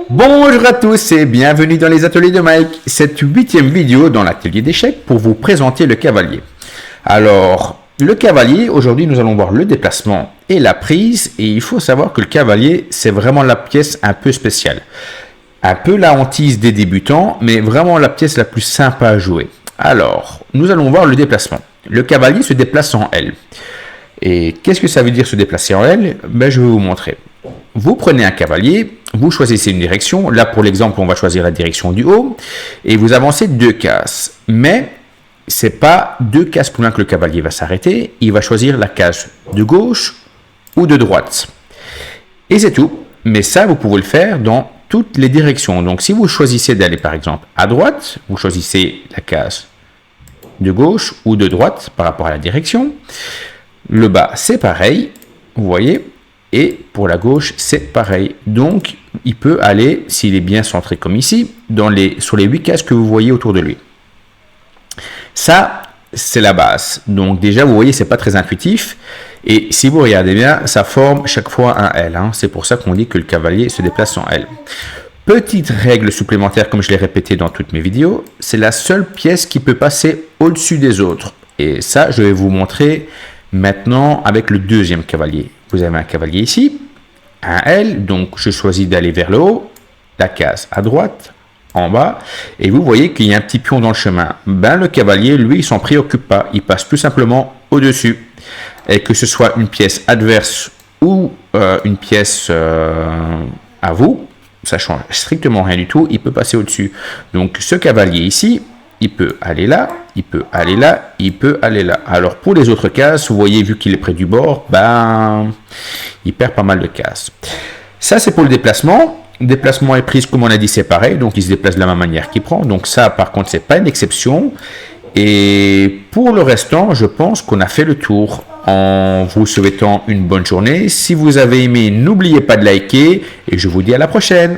Bonjour à tous et bienvenue dans les ateliers de Mike. Cette 8e vidéo dans l'atelier d'échecs pour vous présenter le cavalier. Alors, le cavalier, aujourd'hui nous allons voir le déplacement et la prise. Et il faut savoir que le cavalier, c'est vraiment la pièce un peu spéciale. Un peu la hantise des débutants, mais vraiment la pièce la plus sympa à jouer. Alors, nous allons voir le déplacement. Le cavalier se déplace en L. Et qu'est-ce que ça veut dire se déplacer en L? Je vais vous montrer. Vous prenez un cavalier, vous choisissez une direction. Là, pour l'exemple, on va choisir la direction du haut. Et vous avancez 2 cases. Mais ce n'est pas 2 cases plus loin que le cavalier va s'arrêter. Il va choisir la case de gauche ou de droite. Et c'est tout. Mais ça, vous pouvez le faire dans toutes les directions. Donc, si vous choisissez d'aller, par exemple, à droite, vous choisissez la case de gauche ou de droite par rapport à la direction. Le bas, c'est pareil. Vous voyez. Et pour la gauche, c'est pareil. Donc, il peut aller, s'il est bien centré comme ici, sur les 8 cases que vous voyez autour de lui. Ça, c'est la base. Donc, déjà, vous voyez, c'est pas très intuitif. Et si vous regardez bien, ça forme chaque fois un L. C'est pour ça qu'on dit que le cavalier se déplace en L. Petite règle supplémentaire, comme je l'ai répété dans toutes mes vidéos, c'est la seule pièce qui peut passer au-dessus des autres. Et ça, je vais vous montrer maintenant avec le deuxième cavalier. Vous avez un cavalier ici, un L, donc je choisis d'aller vers le haut, la case à droite, en bas, et vous voyez qu'il y a un petit pion dans le chemin. Le cavalier, lui, il s'en préoccupe pas, il passe tout simplement au-dessus. Et que ce soit une pièce adverse ou une pièce à vous, ça change strictement rien du tout, il peut passer au-dessus. Donc ce cavalier ici, il peut aller là, il peut aller là, il peut aller là. Alors pour les autres cases, vous voyez, vu qu'il est près du bord, il perd pas mal de cases. Ça, c'est pour le déplacement. Déplacement et prise, comme on a dit, c'est pareil. Donc il se déplace de la même manière qu'il prend. Donc ça, par contre, c'est pas une exception. Et pour le restant, je pense qu'on a fait le tour. En vous souhaitant une bonne journée. Si vous avez aimé, n'oubliez pas de liker. Et je vous dis à la prochaine.